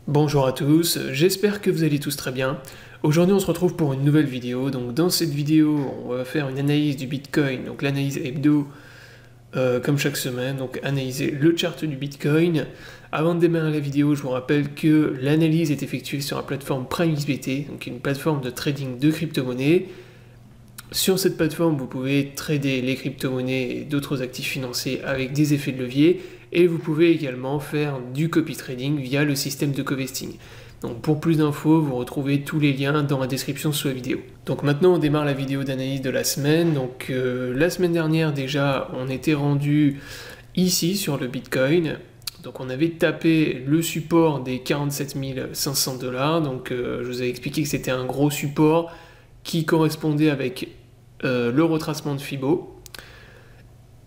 Bonjour à tous, j'espère que vous allez tous très bien. Aujourd'hui on se retrouve pour une nouvelle vidéo. Donc dans cette vidéo on va faire une analyse du Bitcoin, donc l'analyse hebdo comme chaque semaine, donc analyser le chart du Bitcoin. Avant de démarrer la vidéo, je vous rappelle que l'analyse est effectuée sur la plateforme PrimeXBT, donc une plateforme de trading de crypto-monnaies. Sur cette plateforme, vous pouvez trader les crypto-monnaies et d'autres actifs financiers avec des effets de levier, et vous pouvez également faire du copy trading via le système de covesting. Donc pour plus d'infos, vous retrouvez tous les liens dans la description sous la vidéo. Donc maintenant on démarre la vidéo d'analyse de la semaine. Donc la semaine dernière déjà, on était rendu ici sur le Bitcoin. Donc on avait tapé le support des 47 500 $. Donc je vous avais expliqué que c'était un gros support qui correspondait avec le retracement de Fibo.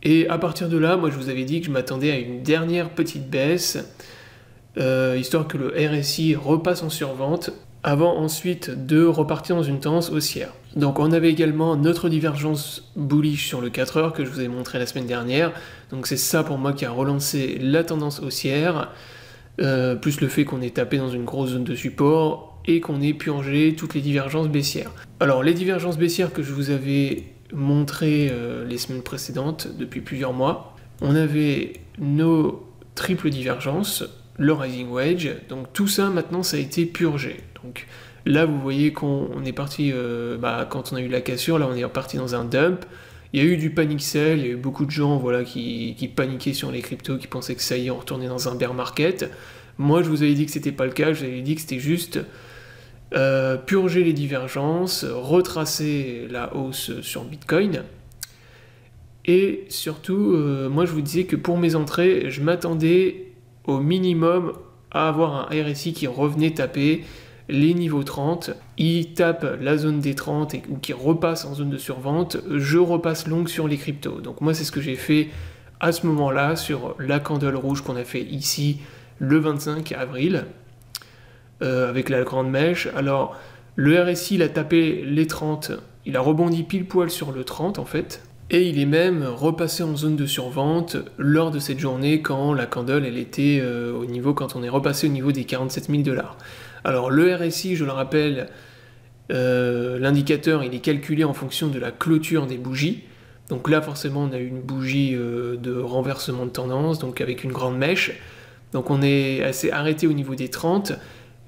Et à partir de là, moi je vous avais dit que je m'attendais à une dernière petite baisse, histoire que le RSI repasse en survente, avant ensuite de repartir dans une tendance haussière. Donc on avait également notre divergence bullish sur le 4 heures que je vous ai montré la semaine dernière. Donc c'est ça pour moi qui a relancé la tendance haussière, plus le fait qu'on ait tapé dans une grosse zone de support et qu'on ait purgé toutes les divergences baissières. Alors les divergences baissières que je vous avais montré les semaines précédentes, depuis plusieurs mois, on avait nos triples divergences, le rising wedge, donc tout ça maintenant ça a été purgé. Donc là vous voyez qu'on est parti, quand on a eu la cassure, là on est reparti dans un dump. Il y a eu du panic sell, il y a eu beaucoup de gens voilà, qui paniquaient sur les cryptos, qui pensaient que ça y est, on retournait dans un bear market. Moi je vous avais dit que c'était pas le cas, je vous avais dit que c'était juste purger les divergences, retracer la hausse sur Bitcoin. Et surtout, moi je vous disais que pour mes entrées, je m'attendais au minimum à avoir un RSI qui revenait taper les niveaux 30. Il tape la zone des 30 ou qui repasse en zone de survente, je repasse longue sur les cryptos. Donc moi c'est ce que j'ai fait à ce moment-là sur la candle rouge qu'on a fait ici le 25 avril. Avec la grande mèche. Alors, le RSI, il a tapé les 30, il a rebondi pile poil sur le 30 en fait, et il est même repassé en zone de survente lors de cette journée quand la candle, elle était quand on est repassé au niveau des 47 000 $. Alors, le RSI, je le rappelle, l'indicateur, il est calculé en fonction de la clôture des bougies. Donc là, forcément, on a eu une bougie de renversement de tendance, donc avec une grande mèche. Donc on est assez arrêté au niveau des 30.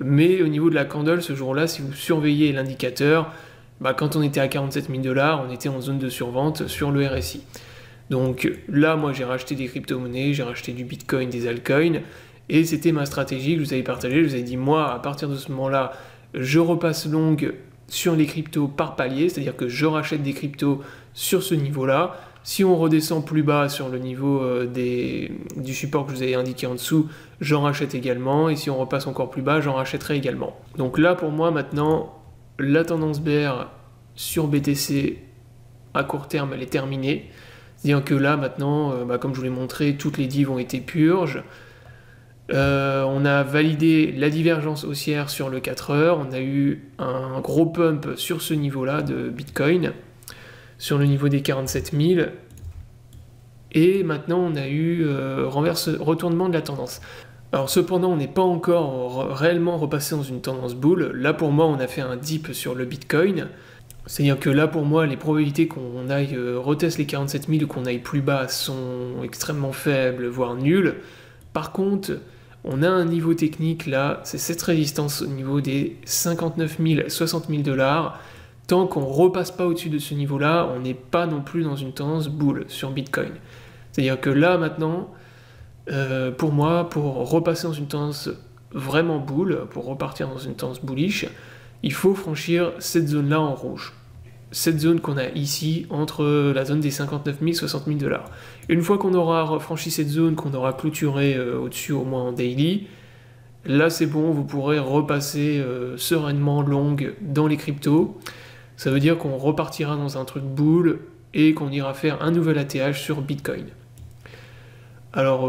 Mais au niveau de la candle, ce jour-là, si vous surveillez l'indicateur, quand on était à 47 000 $, on était en zone de survente sur le RSI. Donc là, moi, j'ai racheté des crypto-monnaies, j'ai racheté du Bitcoin, des altcoins, et c'était ma stratégie que je vous avais partagée. Je vous avais dit, moi, à partir de ce moment-là, je repasse longue sur les cryptos par palier, c'est-à-dire que je rachète des cryptos sur ce niveau-là. Si on redescend plus bas sur le niveau du support que je vous avais indiqué en dessous, j'en rachète également. Et si on repasse encore plus bas, j'en rachèterai également. Donc là, pour moi, maintenant, la tendance bear sur BTC à court terme, elle est terminée. C'est-à-dire que là, maintenant, comme je vous l'ai montré, toutes les divs ont été purges. On a validé la divergence haussière sur le 4 heures. On a eu un gros pump sur ce niveau-là de Bitcoin, sur le niveau des 47 000, et maintenant on a eu retournement de la tendance. Alors cependant, on n'est pas encore réellement repassé dans une tendance bull. Là pour moi, on a fait un dip sur le Bitcoin, c'est-à-dire que là pour moi, les probabilités qu'on aille reteste les 47 000 ou qu'on aille plus bas sont extrêmement faibles, voire nulles. Par contre, on a un niveau technique là, c'est cette résistance au niveau des 59 000, 60 000 $. Tant qu'on ne repasse pas au-dessus de ce niveau-là, on n'est pas non plus dans une tendance bull sur Bitcoin. C'est-à-dire que là, maintenant, pour moi, pour repasser dans une tendance vraiment bull, pour repartir dans une tendance bullish, il faut franchir cette zone-là en rouge. Cette zone qu'on a ici, entre la zone des 59 000 et 60 000 $. Une fois qu'on aura franchi cette zone, qu'on aura clôturé au-dessus au moins en daily, là c'est bon, vous pourrez repasser sereinement longue dans les cryptos. Ça veut dire qu'on repartira dans un truc bull et qu'on ira faire un nouvel ATH sur Bitcoin. Alors,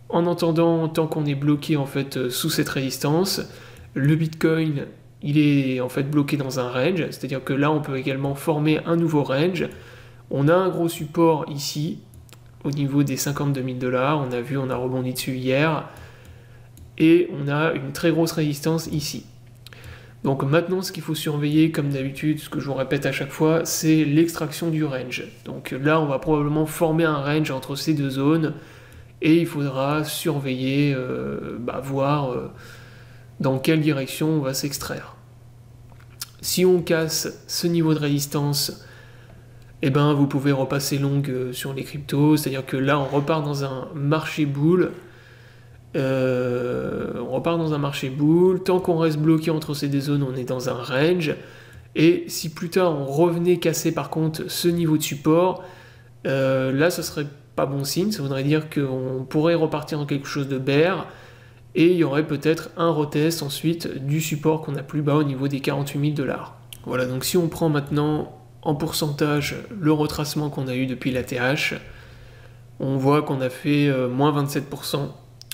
en attendant, tant qu'on est bloqué en fait sous cette résistance, le Bitcoin, il est en fait bloqué dans un range, c'est-à-dire que là, on peut également former un nouveau range. On a un gros support ici, au niveau des 52 000 $. On a vu, on a rebondi dessus hier. et on a une très grosse résistance ici. Donc maintenant, ce qu'il faut surveiller, comme d'habitude, ce que je vous répète à chaque fois, c'est l'extraction du range. Donc là, on va probablement former un range entre ces deux zones, et il faudra surveiller, voir dans quelle direction on va s'extraire. Si on casse ce niveau de résistance, eh ben, vous pouvez repasser long sur les cryptos, c'est-à-dire que là, on repart dans un marché boule. Tant qu'on reste bloqué entre ces deux zones, on est dans un range, et si plus tard on revenait casser par contre ce niveau de support, là ce serait pas bon signe, ça voudrait dire qu'on pourrait repartir dans quelque chose de bear, et il y aurait peut-être un retest ensuite du support qu'on a plus bas au niveau des 48 000 $. Voilà, donc si on prend maintenant en pourcentage le retracement qu'on a eu depuis l'ATH, on voit qu'on a fait moins 27%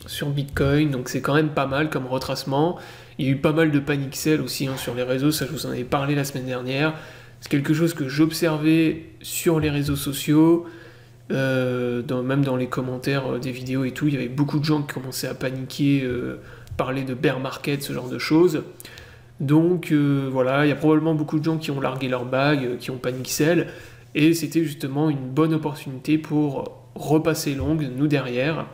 sur Bitcoin, donc c'est quand même pas mal comme retracement. Il y a eu pas mal de panic sell aussi sur les réseaux, ça je vous en avais parlé la semaine dernière. C'est quelque chose que j'observais sur les réseaux sociaux, même dans les commentaires des vidéos et tout, il y avait beaucoup de gens qui commençaient à paniquer, parler de bear market, ce genre de choses. Donc voilà, il y a probablement beaucoup de gens qui ont largué leur bague, qui ont panic sell, et c'était justement une bonne opportunité pour repasser long, nous derrière.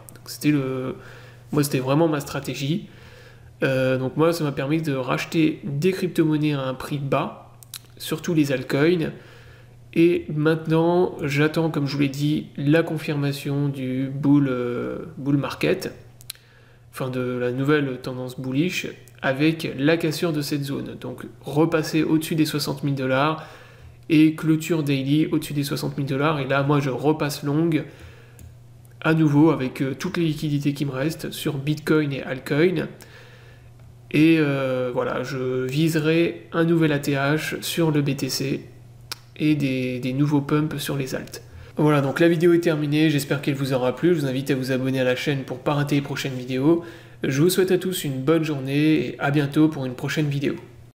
Moi c'était vraiment ma stratégie. Donc moi ça m'a permis de racheter des crypto-monnaies à un prix bas, surtout les altcoins. Et maintenant j'attends, comme je vous l'ai dit, la confirmation du bull market, enfin de la nouvelle tendance bullish, avec la cassure de cette zone. Donc repasser au-dessus des 60 000 $, et clôture daily au-dessus des 60 000 $, et là moi je repasse long, à nouveau avec toutes les liquidités qui me restent sur Bitcoin et altcoin. Et voilà, je viserai un nouvel ATH sur le BTC et des nouveaux pumps sur les alts. Voilà, donc la vidéo est terminée, j'espère qu'elle vous aura plu. Je vous invite à vous abonner à la chaîne pour ne pas rater les prochaines vidéos. Je vous souhaite à tous une bonne journée et à bientôt pour une prochaine vidéo.